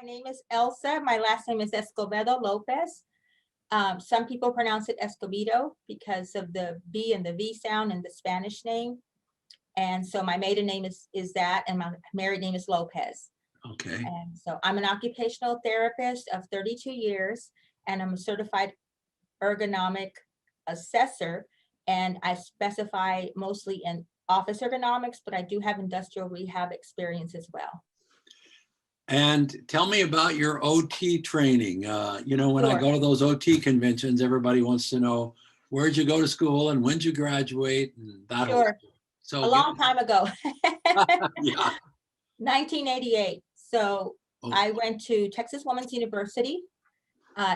name is Elsa. My last name is Escobedo Lopez. Some people pronounce it Escobedo because of the B and the V sound in the Spanish name. And so my maiden name is that, and my married name is Lopez. Okay. And so I'm an occupational therapist of 32 years, and I'm a certified ergonomic assessor. And I specify mostly in office ergonomics, but I do have industrial rehab experience as well. And tell me about your OT training. You know, when I Sure. go to those OT conventions, everybody wants to know, where'd you go to school and when'd you graduate? And that whole Sure. So A long time ago. yeah. 1988. So Oh. I went to Texas Women's University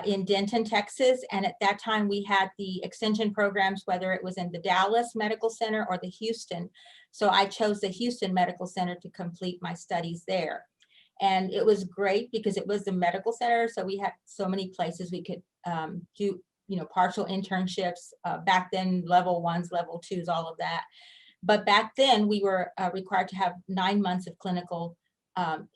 in Denton, Texas. And at that time we had the extension programs, whether it was in the Dallas Medical Center or the Houston. So I chose the Houston Medical Center to complete my studies there. And it was great because it was the medical center. So we had so many places we could do, partial internships. Back then, level 1s, level 2s, all of that. But back then we were required to have 9 months of clinical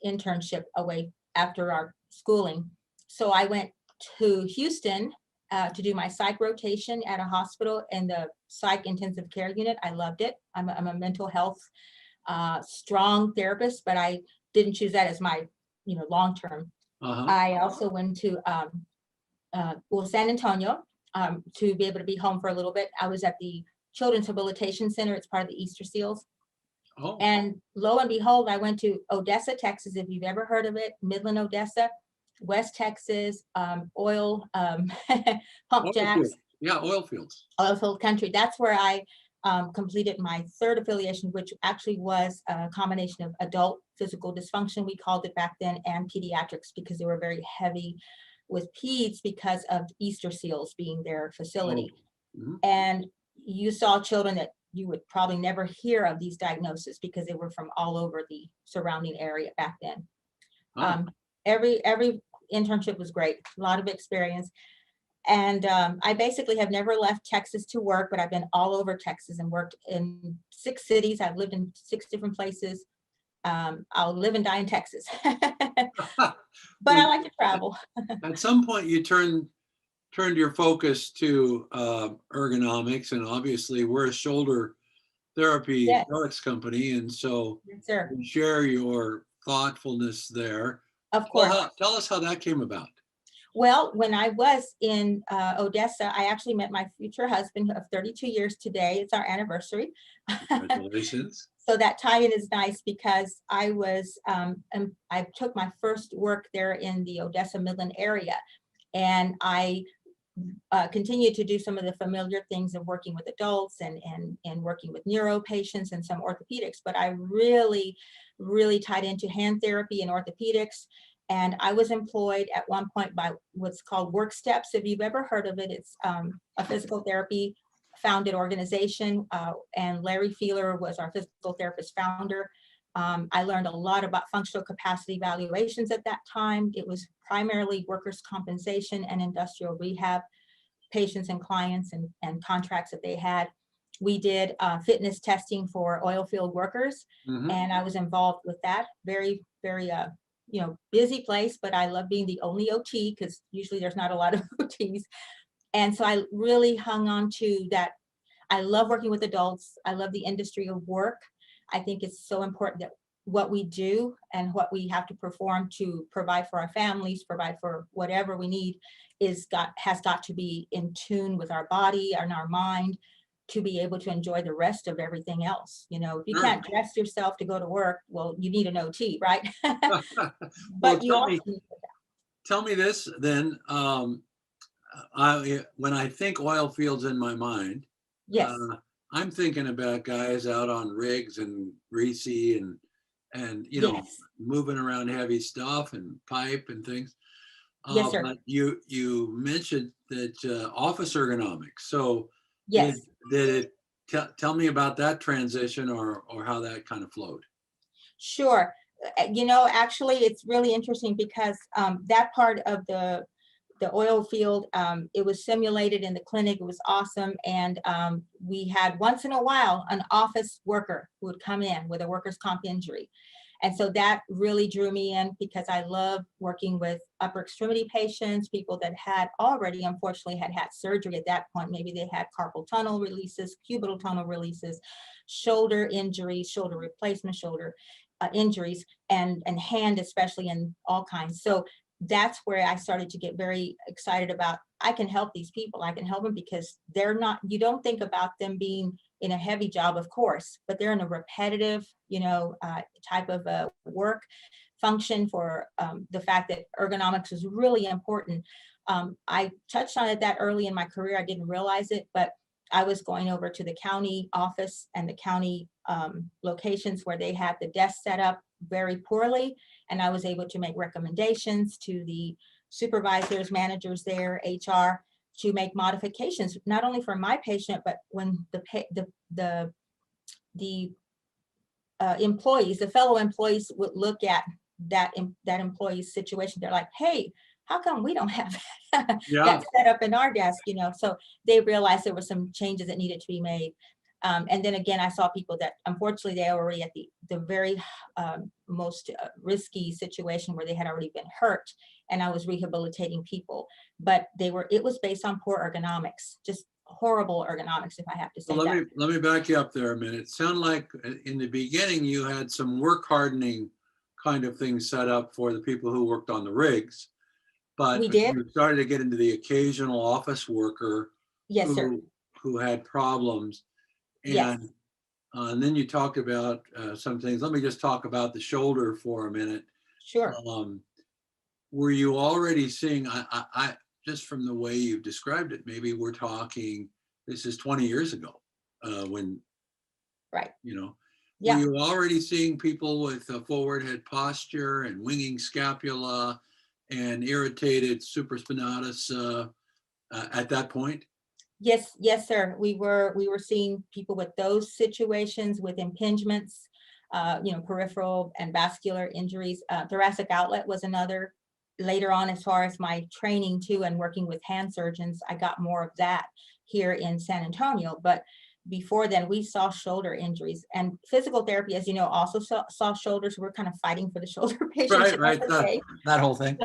internship away after our schooling. So I went to Houston to do my psych rotation at a hospital in the psych intensive care unit. I loved it. I'm a mental health strong therapist, but I didn't choose that as my, long-term. I also went to San Antonio to be able to be home for a little bit. I was at the Children's Rehabilitation Center. It's part of the Easter Seals. Oh. And lo and behold, I went to Odessa, Texas, if you've ever heard of it, Midland, Odessa, West Texas, oil pump jacks. Yeah, oil fields. Oil field country. That's where I completed my third affiliation, which actually was a combination of adult physical dysfunction, we called it back then, and pediatrics, because they were very heavy with peds because of Easter Seals being their facility. Oh. Mm-hmm. And you saw children that you would probably never hear of these diagnoses because they were from all over the surrounding area back then. Oh. Every internship was great, a lot of experience. And I basically have never left Texas to work, but I've been all over Texas and worked in 6 cities. I've lived in 6 different places. I'll live and die in Texas, but I like to travel. At some point you turned your focus to ergonomics, and obviously we're a shoulder therapy products company, and so Yes, sir. we share your thoughtfulness there. Of course. Tell us how that came about. Well, when I was in Odessa, I actually met my future husband of 32 years today. It's our anniversary. Congratulations. So that tie-in is nice because I was, I took my first work there in the Odessa Midland area, and I continued to do some of the familiar things of working with adults and working with neuro patients and some orthopedics, but I really tied into hand therapy and orthopedics. And I was employed at one point by what's called Work Steps. If you've ever heard of it, it's a physical therapy founded organization. And Larry Feeler was our physical therapist founder. I learned a lot about functional capacity evaluations at that time. It was primarily workers' compensation and industrial rehab patients and clients and contracts that they had. We did fitness testing for oil field workers. Mm-hmm. And I was involved with that. Very, very busy place, but I love being the only OT because usually there's not a lot of OTs. And so I really hung on to that. I love working with adults. I love the industry of work. I think it's so important that what we do and what we have to perform to provide for our families, provide for whatever we need has got to be in tune with our body and our mind to be able to enjoy the rest of everything else. If you can't dress yourself to go to work, well, you need an OT, right? But well, tell me this then. When I think oil fields in my mind, yes, I'm thinking about guys out on rigs and greasy and yes, moving around heavy stuff and pipe and things. Yes, sir. But you mentioned that office ergonomics. So yes, did it tell me about that transition or how that kind of flowed? Sure. Actually, it's really interesting because that part of the oil field, it was simulated in the clinic. It was awesome. And we had once in a while an office worker who would come in with a workers' comp injury. And so that really drew me in because I love working with upper extremity patients, people that had already, unfortunately, had surgery at that point. Maybe they had carpal tunnel releases, cubital tunnel releases, shoulder injuries, shoulder replacement, shoulder injuries, and hand especially, and all kinds. So that's where I started to get very excited about, I can help these people. I can help them because they're not, you don't think about them being in a heavy job, of course, but they're in a repetitive, type of work function for the fact that ergonomics is really important. I touched on it that early in my career. I didn't realize it, but I was going over to the county office and the county locations where they had the desk set up very poorly. And I was able to make recommendations to the supervisors, managers there, HR, to make modifications, not only for my patient, but when the employees, the fellow employees would look at that employee's situation. They're like, hey, how come we don't have that set up in our desk? So they realized there were some changes that needed to be made. And then again, I saw people that unfortunately they were already at the very most risky situation where they had already been hurt, and I was rehabilitating people, but it was based on poor ergonomics, just horrible ergonomics, if I have to say Well, that. let me back you up there a minute. It sounded like in the beginning you had some work hardening kind of things set up for the people who worked on the rigs, but We did. you started to get into the occasional office worker Yes, sir. who had problems. And, Yes. And then you talked about some things. Let me just talk about the shoulder for a minute. Sure. Were you already seeing, I just from the way you've described it, maybe we're talking, this is 20 years ago when, right. Were you already seeing people with forward head posture and winging scapula and irritated supraspinatus at that point? Yes, sir. We were seeing people with those situations, with impingements, peripheral and vascular injuries. Thoracic outlet was another. Later on, as far as my training too, and working with hand surgeons, I got more of that here in San Antonio. But before then, we saw shoulder injuries, and physical therapy, as you know, also saw shoulders. We're kind of fighting for the shoulder patients. Right. That whole thing.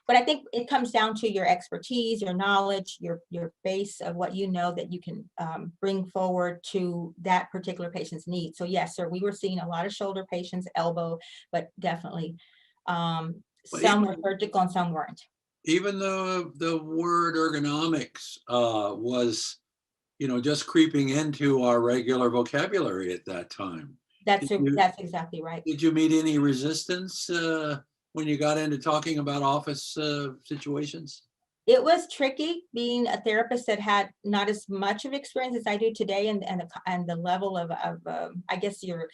But I think it comes down to your expertise, your knowledge, your base of what you know that you can bring forward to that particular patient's needs. So yes, sir, we were seeing a lot of shoulder patients, elbow, but definitely some were surgical and some weren't. Even though the word ergonomics was, just creeping into our regular vocabulary at that time. That's exactly right. Did you meet any resistance when you got into talking about office situations? It was tricky being a therapist that had not as much of experience as I do today, and the level of I guess you're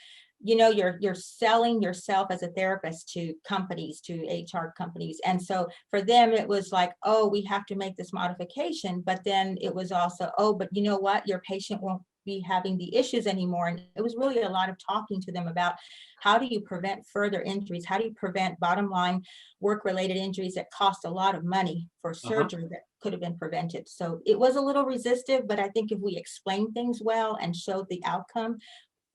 selling yourself as a therapist to companies, to HR companies. And so for them, it was like, oh, we have to make this modification. But then it was also, oh, but you know what? Your patient won't be having the issues anymore. And it was really a lot of talking to them about how do you prevent further injuries? How do you prevent bottom line work-related injuries that cost a lot of money for surgery that could have been prevented? So it was a little resistive, but I think if we explain things well and showed the outcome,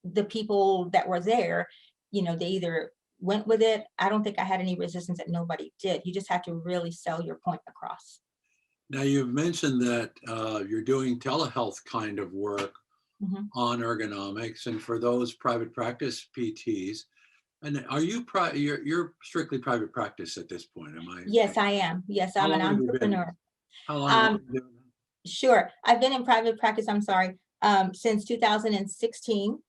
the people that were there, they either went with it. I don't think I had any resistance that nobody did. You just have to really sell your point across. Now you've mentioned that you're doing telehealth kind of work on ergonomics, and for those private practice PTs. And are you you're strictly private practice at this point? Am I? Yes, I am. Yes, I'm an entrepreneur. How long have you been doing that? Sure. I've been in private practice, since 2016.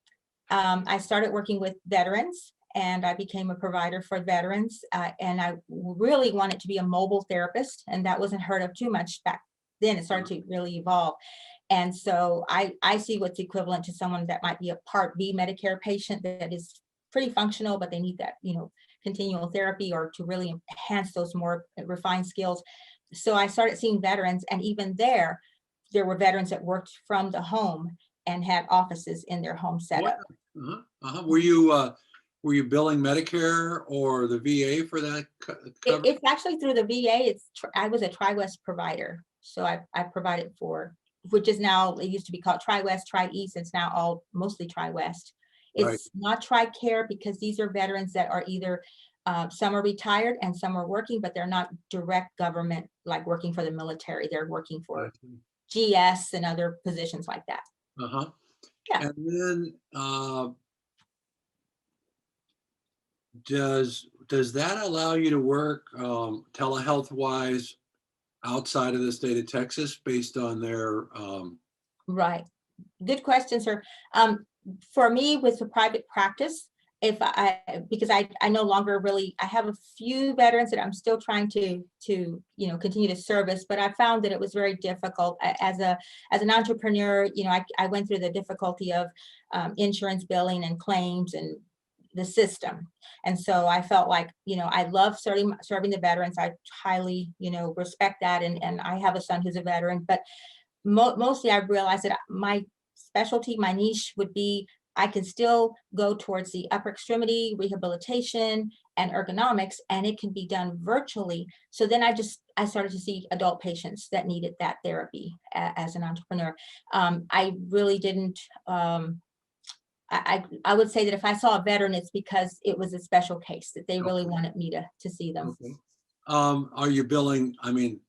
I started working with veterans, and I became a provider for veterans. And I really wanted to be a mobile therapist, and that wasn't heard of too much back then. It started to really evolve. And so I see what's equivalent to someone that might be a Part B Medicare patient that is pretty functional, but they need that, continual therapy or to really enhance those more refined skills. So I started seeing veterans, and even there were veterans that worked from the home and had offices in their home setup. Were you billing Medicare or the VA for that coverage? It's actually through the VA. I was a Tri-West provider, so I provided for, which is now, it used to be called Tri-West, Tri-East. It's now all mostly Tri-West. Right. It's not TRICARE because these are veterans that are either some are retired and some are working, but they're not direct government, like working for the military. They're working for GS and other positions like that. Uh-huh. Yeah. And then does that allow you to work telehealth wise outside of the state of Texas based on their Right. Good question, sir. For me, with the private practice, because I no longer really, I have a few veterans that I'm still trying to continue to service, but I found that it was very difficult as an entrepreneur. I went through the difficulty of insurance billing and claims and the system. And so I felt like, I love serving the veterans. I highly, respect that. And I have a son who's a veteran, but mostly I realized that my specialty, my niche would be, I can still go towards the upper extremity rehabilitation and ergonomics, and it can be done virtually. So then I started to see adult patients that needed that therapy as an entrepreneur. I really didn't, I would say that if I saw a veteran, it's because it was a special case that they really wanted me to see them. Okay. Are you billing? I mean,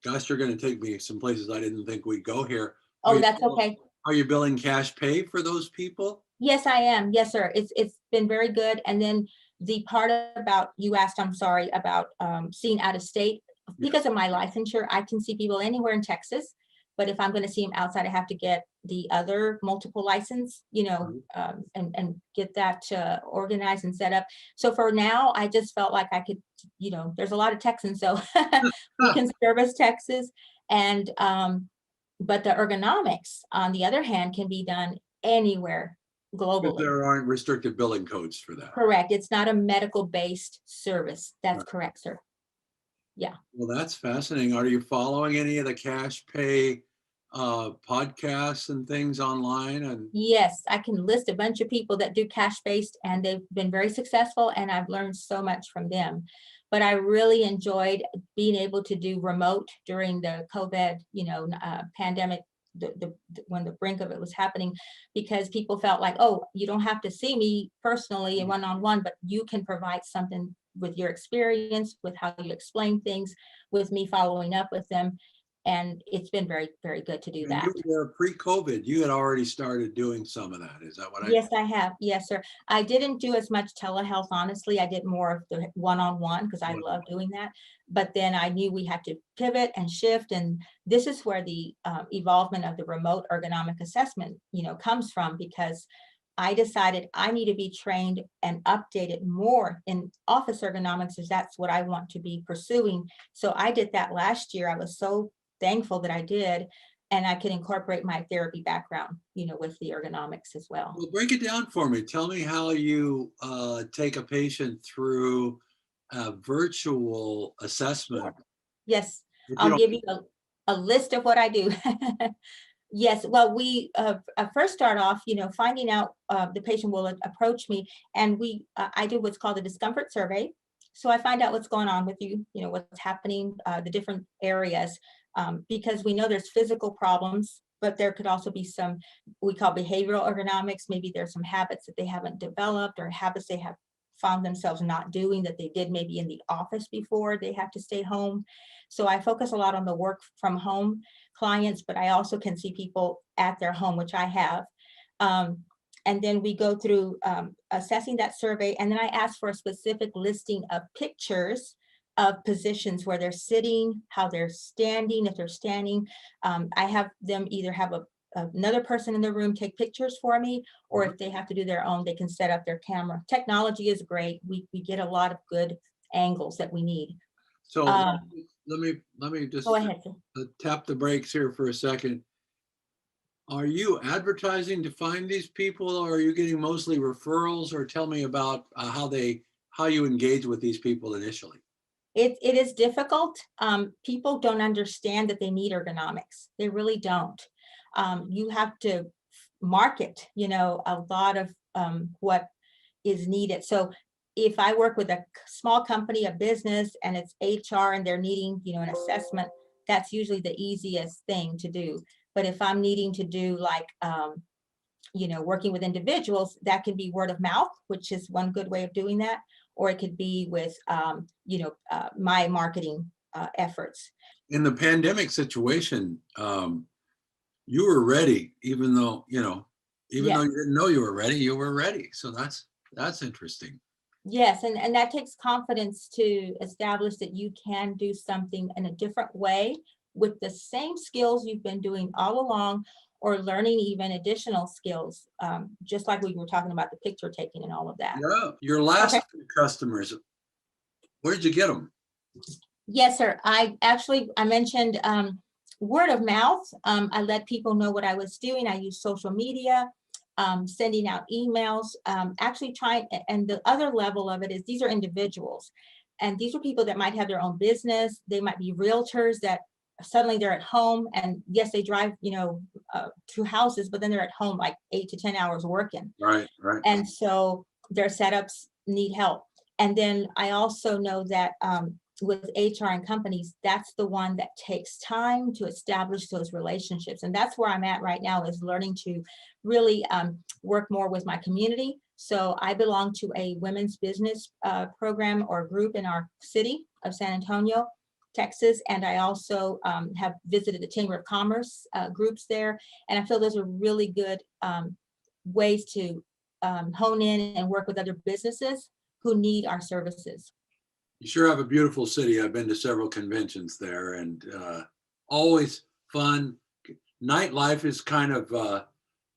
gosh, you're going to take me some places I didn't think we'd go here. Oh, that's okay. Are you billing cash pay for those people? Yes, I am. Yes, sir. It's been very good. And then the part about you asked, I'm sorry, about seeing out of state. Because of my licensure, I can see people anywhere in Texas. But if I'm going to see them outside, I have to get the other multiple license, and get that organized and set up. So for now, I just felt like I could, there's a lot of Texans, so we can service Texas. And but the ergonomics, on the other hand, can be done anywhere But globally. there aren't restricted billing codes for that. Correct. It's not a medical-based service. That's Right. correct, sir. Yeah. Well, that's fascinating. Are you following any of the cash pay podcasts and things online? And Yes, I can list a bunch of people that do cash-based, and they've been very successful, and I've learned so much from them. But I really enjoyed being able to do remote during the COVID, pandemic, when the brink of it was happening, because people felt like, oh, you don't have to see me personally and one-on-one, but you can provide something with your experience, with how you explain things, with me following up with them. And it's been very, very good to do and that. you were pre-COVID. You had already started doing some of that. Is that what Yes, I have. Yes, sir. I didn't do as much telehealth, honestly. I did more of the one-on-one because I love doing that. But then I knew we had to pivot and shift. And this is where the evolvement of the remote ergonomic assessment, comes from, because I decided I need to be trained and updated more in office ergonomics, as that's what I want to be pursuing. So I did that last year. I was so thankful that I did. And I can incorporate my therapy background, with the ergonomics as well. Well, break it down for me. Tell me how you take a patient through a virtual assessment. Yes, If you I'll don't, give you a list of what I do. Yes, well, we first start off, finding out the patient will approach me, and I do what's called a discomfort survey. So I find out what's going on with you, what's happening, the different areas, because we know there's physical problems, but there could also be some we call behavioral ergonomics. Maybe there's some habits that they haven't developed, or habits they have found themselves not doing that they did maybe in the office before they have to stay home. So I focus a lot on the work from home clients, but I also can see people at their home, which I have. And then we go through assessing that survey, and then I ask for a specific listing of pictures of positions where they're sitting, how they're standing, if they're standing. I have them either have another person in the room take pictures for me, or if they have to do their own, they can set up their camera. Technology is great. We get a lot of good angles that we need. so let me just Go ahead, sir. tap the brakes here for a second. Are you advertising to find these people, or are you getting mostly referrals? Or tell me about how you engage with these people initially. It is difficult. People don't understand that they need ergonomics. They really don't. You have to market, a lot of what is needed. So if I work with a small company, a business, and it's HR and they're needing, an assessment, that's usually the easiest thing to do. But if I'm needing to do like working with individuals, that can be word of mouth, which is one good way of doing that, or it could be with, my marketing efforts. In the pandemic situation, you were ready, even though, even though Yes. you didn't know you were ready. So that's interesting. Yes, and that takes confidence to establish that you can do something in a different way with the same skills you've been doing all along, or learning even additional skills, just like we were talking about the picture taking and all of that. Yeah. Your Okay. last customers, where did you get them? Yes, sir. I mentioned word of mouth. I let people know what I was doing. I use social media, sending out emails, actually trying, and the other level of it is these are individuals. And these are people that might have their own business. They might be realtors that suddenly they're at home, and yes, they drive, to houses, but then they're at home like 8 to 10 hours working. Right, right. And so their setups need help. And then I also know that with HR and companies, that's the one that takes time to establish those relationships. And that's where I'm at right now, is learning to really work more with my community. So I belong to a women's business program or group in our city of San Antonio, Texas. And I also have visited the Chamber of Commerce groups there. And I feel those are really good ways to hone in and work with other businesses who need our services. You sure have a beautiful city. I've been to several conventions there, and always fun. Nightlife is kind of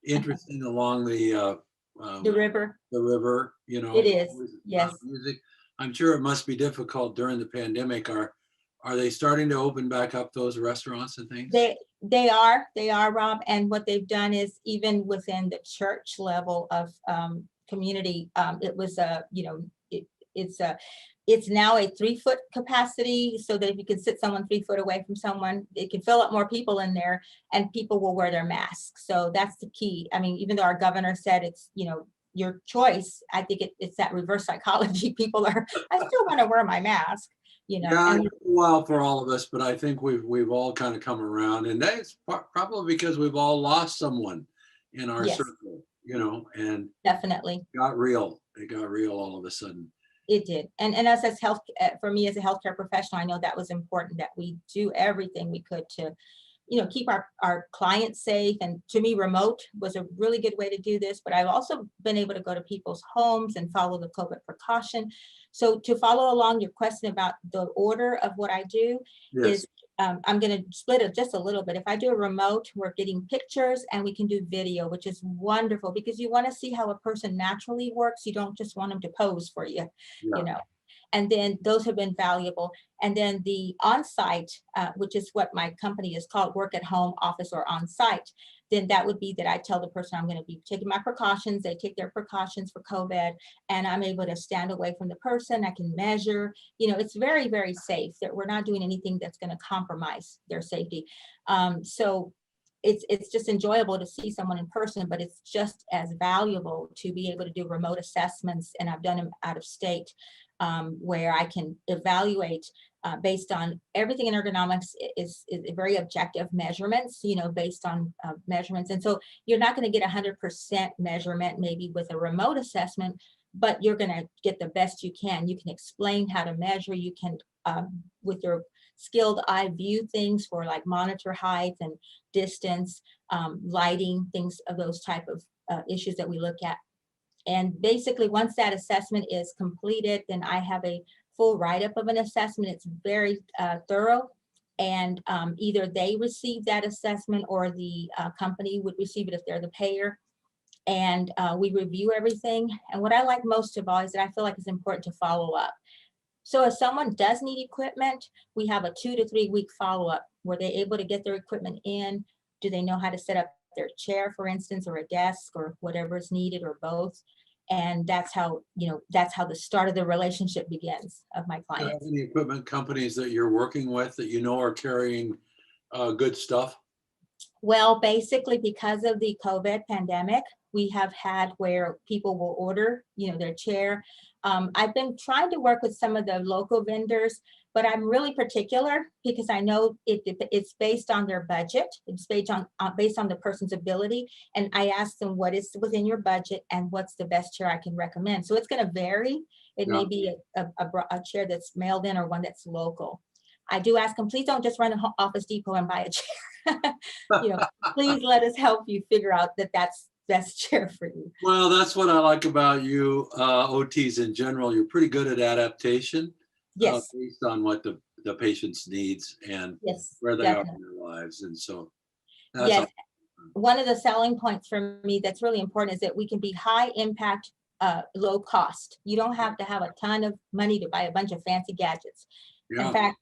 interesting along the river. The river, It is, yes. music. I'm sure it must be difficult during the pandemic. Are they starting to open back up those restaurants and things? They are, Rob. And what they've done is, even within the church level of community, it was it's now a 3-foot capacity, so that if you can sit someone 3 foot away from someone, it can fill up more people in there, and people will wear their masks. So that's the key. I mean, even though our governor said it's, your choice, I think it's that reverse psychology. People are, I still want to wear my mask, Yeah, and it took a while for all of us, but I think we've all kind of come around, and that's probably because we've all lost someone in our yes, circle, and definitely. it got real all of a sudden. It did. And us as for me as a healthcare professional, I know that was important, that we do everything we could to, keep our clients safe. And to me, remote was a really good way to do this, but I've also been able to go to people's homes and follow the COVID precaution. So to follow along your question about the order of what I do, Yes. is I'm going to split it just a little bit. If I do a remote, we're getting pictures, and we can do video, which is wonderful, because you want to see how a person naturally works. You don't just want them to pose for you, Yeah. And then those have been valuable. And then the on-site, which is what my company is called, work at home, office, or on-site, then that would be that I tell the person I'm going to be taking my precautions. They take their precautions for COVID, and I'm able to stand away from the person. I can measure, it's very, very safe, that we're not doing anything that's going to compromise their safety. So it's just enjoyable to see someone in person, but it's just as valuable to be able to do remote assessments. And I've done them out of state, where I can evaluate based on everything in ergonomics is very objective measurements, based on measurements. And so you're not going to get 100% measurement maybe with a remote assessment, but you're going to get the best you can. You can explain how to measure. You can, with your skilled eye, view things for like monitor height and distance, lighting, things of those type of issues that we look at. And basically, once that assessment is completed, then I have a full write-up of an assessment. It's very thorough. And either they receive that assessment, or the company would receive it if they're the payer. And we review everything. And what I like most of all is that I feel like it's important to follow up. So if someone does need equipment, we have a 2 to 3 week follow-up. Were they able to get their equipment in? Do they know how to set up their chair, for instance, or a desk, or whatever is needed, or both? And that's how the start of the relationship begins of my Do you have clients. any equipment companies that you're working with that are carrying good stuff? Well, basically, because of the COVID pandemic, we have had where people will order, their chair. I've been trying to work with some of the local vendors, but I'm really particular because I know it's based on their budget. It's based on the person's ability. And I ask them what is within your budget and what's the best chair I can recommend. So it's going to vary. It may be a chair that's mailed in or one that's local. I do ask them, please don't just run to Office Depot and buy a chair. Please let us help you figure out that that's best chair for you. Well, that's what I like about you OTs in general. You're pretty good at adaptation. Yes. Based on what the patient's needs and where they are in their lives. And so that's yes. One of the selling points for me that's really important is that we can be high impact, low cost. You don't have to have a ton of money to buy a bunch of fancy gadgets. In fact,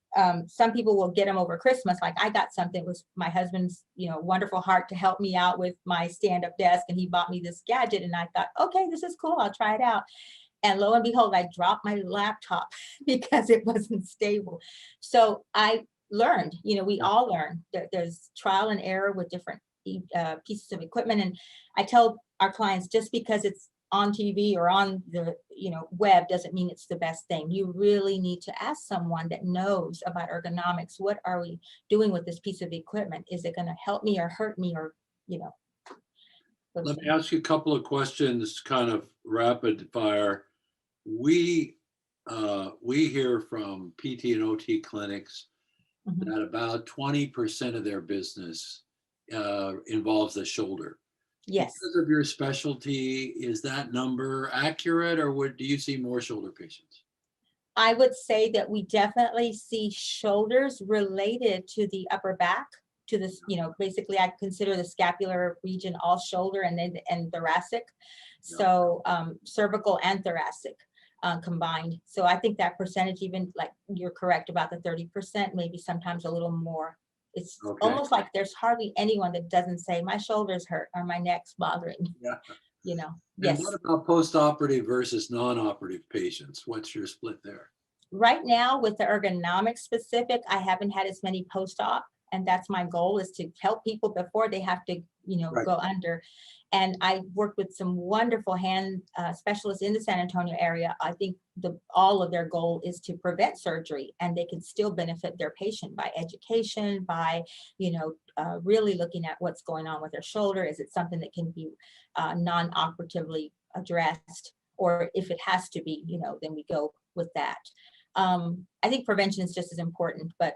some people will get them over Christmas. Like I got something, it was my husband's, wonderful heart to help me out with my stand-up desk, and he bought me this gadget, and I thought, okay, this is cool, I'll try it out. And lo and behold, I dropped my laptop because it wasn't stable. So I learned, we all learn. There's trial and error with different pieces of equipment. And I tell our clients, just because it's on TV or on the web doesn't mean it's the best thing. You really need to ask someone that knows about ergonomics. What are we doing with this piece of equipment? Is it going to help me or hurt me, or Let me ask you a couple of questions, kind of rapid fire. We hear from PT and OT clinics that about 20% of their business involves the shoulder. Yes. Because of your specialty, is that number accurate, or do you see more shoulder patients? I would say that we definitely see shoulders related to the upper back, to this, basically I consider the scapular region all shoulder and thoracic. So cervical and thoracic combined. So I think that percentage, even like you're correct about the 30%, maybe sometimes a little more. It's almost like there's hardly anyone that doesn't say my shoulders hurt or my neck's bothering me. And Yes. what about post-operative versus non-operative patients? What's your split there? Right now with the ergonomic specific, I haven't had as many post-op, and that's my goal, is to help people before they have to, go under. And I worked with some wonderful hand specialists in the San Antonio area. I think all of their goal is to prevent surgery, and they can still benefit their patient by education, by, really looking at what's going on with their shoulder. Is it something that can be non-operatively addressed? Or if it has to be, then we go with that. I think prevention is just as important, but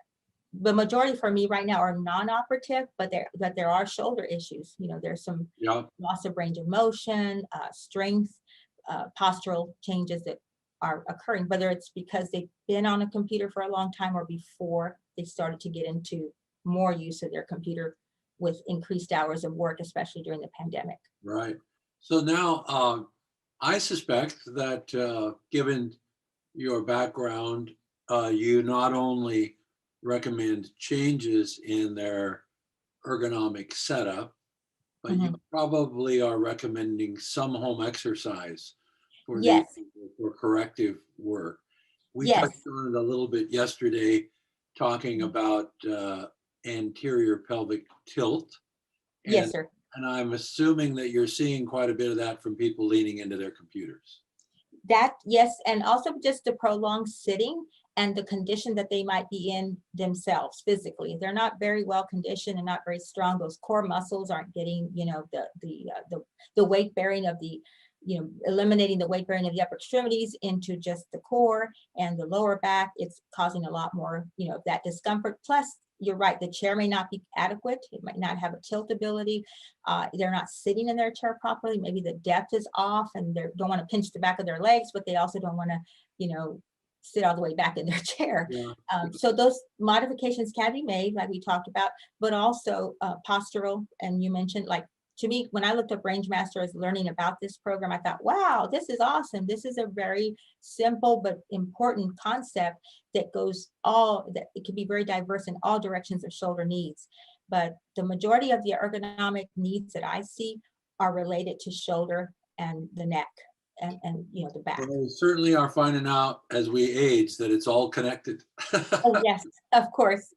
the majority for me right now are non-operative, but there are shoulder issues. There's some loss of range of motion, strength, postural changes that are occurring, whether it's because they've been on a computer for a long time or before they started to get into more use of their computer with increased hours of work, especially during the pandemic. Right. So now I suspect that given your background, you not only recommend changes in their ergonomic setup, but you probably are recommending some home exercise for for corrective work. We touched on it a little bit yesterday, talking about anterior pelvic tilt. Yes, sir. And I'm assuming that you're seeing quite a bit of that from people leaning into their computers. That, yes, and also just the prolonged sitting and the condition that they might be in themselves physically. They're not very well conditioned and not very strong. Those core muscles aren't getting, the weight bearing of the, eliminating the weight bearing of the upper extremities into just the core and the lower back. It's causing a lot more, that discomfort. Plus, you're right, the chair may not be adequate. It might not have a tilt ability. They're not sitting in their chair properly. Maybe the depth is off, and they don't want to pinch the back of their legs, but they also don't want to, sit all the way back in their chair. So those modifications can be made, like we talked about, but also postural. And you mentioned, like, to me, when I looked up RangeMaster as learning about this program, I thought, wow, this is awesome. This is a very simple but important concept that it can be very diverse in all directions of shoulder needs. But the majority of the ergonomic needs that I see are related to shoulder and the neck and the back. Well, we certainly are finding out as we age that it's all connected. Oh, yes, of course.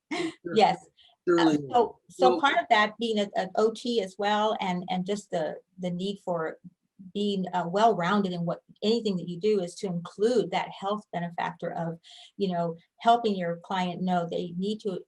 Yes. So part of that being an OT as well, and just the need for being well-rounded in what anything that you do is to include that health benefactor of, helping your client know they need to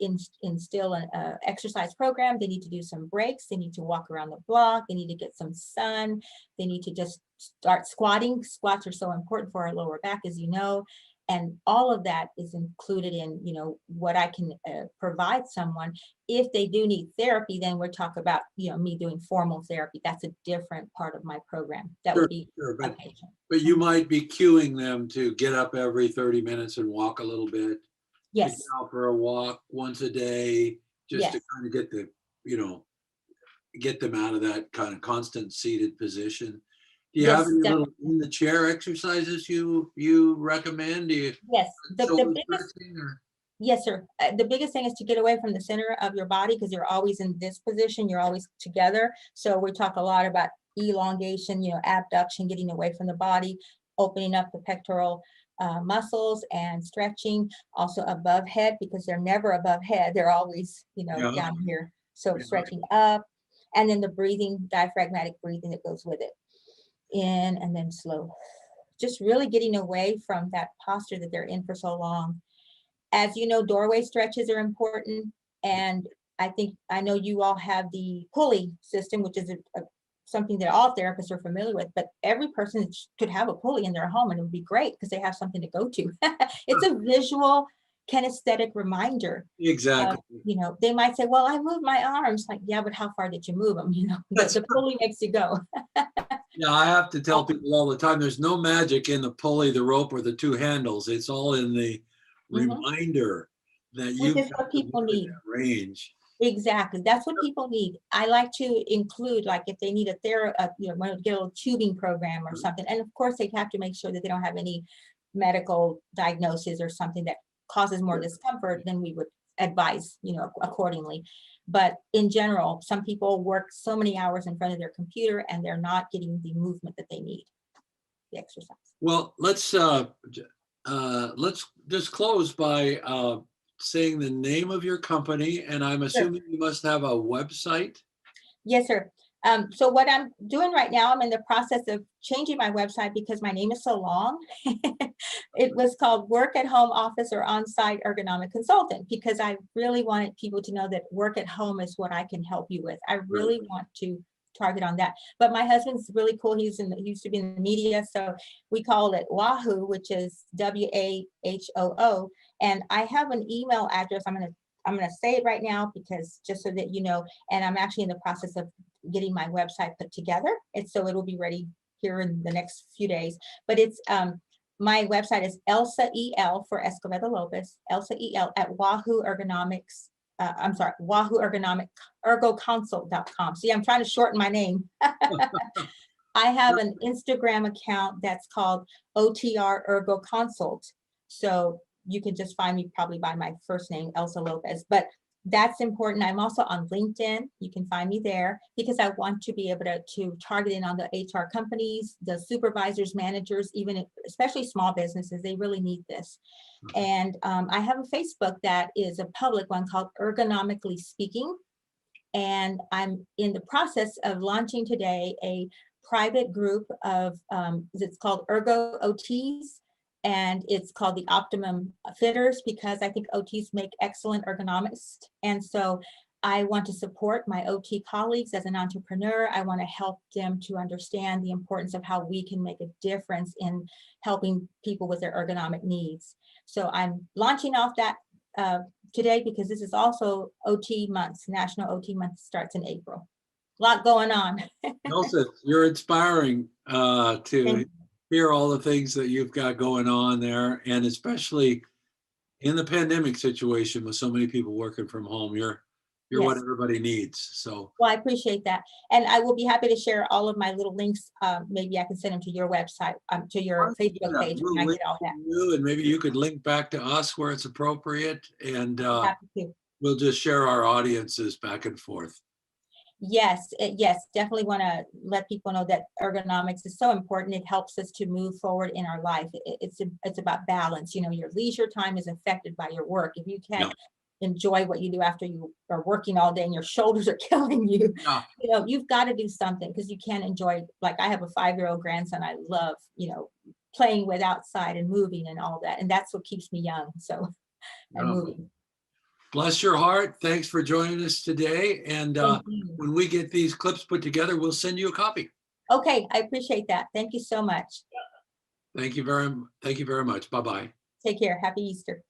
instill an exercise program. They need to do some breaks. They need to walk around the block. They need to get some sun. They need to just start squatting. Squats are so important for our lower back, as you know. And all of that is included in, what I can provide someone. If they do need therapy, then we're talking about, me doing formal therapy. That's a different part of my program. That would be a patient. But you might be cueing them to get up every 30 minutes and walk a little bit. Yes. To get out for a walk once a day, just to kind of get the, get them out of that kind of constant seated position. Do you have any little in the chair exercises you recommend? Do you? Yes. The biggest. Yes, sir. The biggest thing is to get away from the center of your body, because you're always in this position. You're always together. So we talk a lot about elongation, abduction, getting away from the body, opening up the pectoral muscles and stretching. Also above head, because they're never above head. They're always, down here. So stretching up, and then the breathing, diaphragmatic breathing that goes with it. In and then slow. Just really getting away from that posture that they're in for so long. As you know, doorway stretches are important. And I know you all have the pulley system, which is something that all therapists are familiar with, but every person could have a pulley in their home, and it would be great because they have something to go to. It's a visual kinesthetic reminder. Exactly. They might say, well, I moved my arms. Like, yeah, but how far did you move them? The pulley makes you go. Yeah, I have to tell people all the time, there's no magic in the pulley, the rope, or the two handles. It's all in the reminder that you Which is what people need. Range. Exactly. That's what people need. I like to include, like, if they need a therapy, want to get a little tubing program or something. And of course, they have to make sure that they don't have any medical diagnosis or something that causes more discomfort, then we would advise, accordingly. But in general, some people work so many hours in front of their computer and they're not getting the movement that they need, the exercise. Well, let's just close by saying the name of your company, and I'm assuming you must have a website. Yes, sir. So what I'm doing right now, I'm in the process of changing my website because my name is so long. It was called Work at Home Office or On-Site Ergonomic Consultant, because I really wanted people to know that work at home is what I can help you with. I really want to target on that. But my husband's really cool. He used to be in the media, so we call it Wahoo, which is WAHOO. And I have an email address. I'm gonna say it right now, because just so that you know, and I'm actually in the process of getting my website put together. So it will be ready here in the next few days. But it's my website is Elsa EL for Escobedo Lopez, Elsa EL at Wahoo Ergonomics. Wahoo Ergonomic ErgoConsult.com. See, I'm trying to shorten my name. I have an Instagram account that's called OTR Ergo Consult. So you can just find me probably by my first name, Elsa Lopez. But that's important. I'm also on LinkedIn. You can find me there, because I want to be able to target in on the HR companies, the supervisors, managers, especially small businesses. They really need this. And I have a Facebook that is a public one called Ergonomically Speaking. And I'm in the process of launching today a private group of, it's called Ergo OTs. And it's called the Optimum Fitters, because I think OTs make excellent ergonomists. And so I want to support my OT colleagues as an entrepreneur. I want to help them to understand the importance of how we can make a difference in helping people with their ergonomic needs. So I'm launching off that today, because this is also OT months. National OT month starts in April. A lot going on. Elsa, you're inspiring to hear all the things that you've got going on there, and especially in the pandemic situation with so many people working from home, you're what everybody needs. So, well, I appreciate that, and I will be happy to share all of my little links. Maybe I can send them to your website, to your Facebook page. We'll when I get all that. You, and maybe you could link back to us where it's appropriate, and Happy to. We'll just share our audiences back and forth. Yes, definitely want to let people know that ergonomics is so important. It helps us to move forward in our life. It's about balance. Your leisure time is affected by your work. If you can't enjoy what you do after you are working all day and your shoulders are killing you. Yeah. You know, you've got to do something because you can't enjoy, like I have a 5-year-old grandson I love, you know, playing with outside and moving and all that. And that's what keeps me young. So, and Yeah. moving. Bless your heart. Thanks for joining us today. And Thank you. when we get these clips put together, we'll send you a copy. Okay, I appreciate that. Thank you so much. Thank you very much. Bye-bye. Take care. Happy Easter.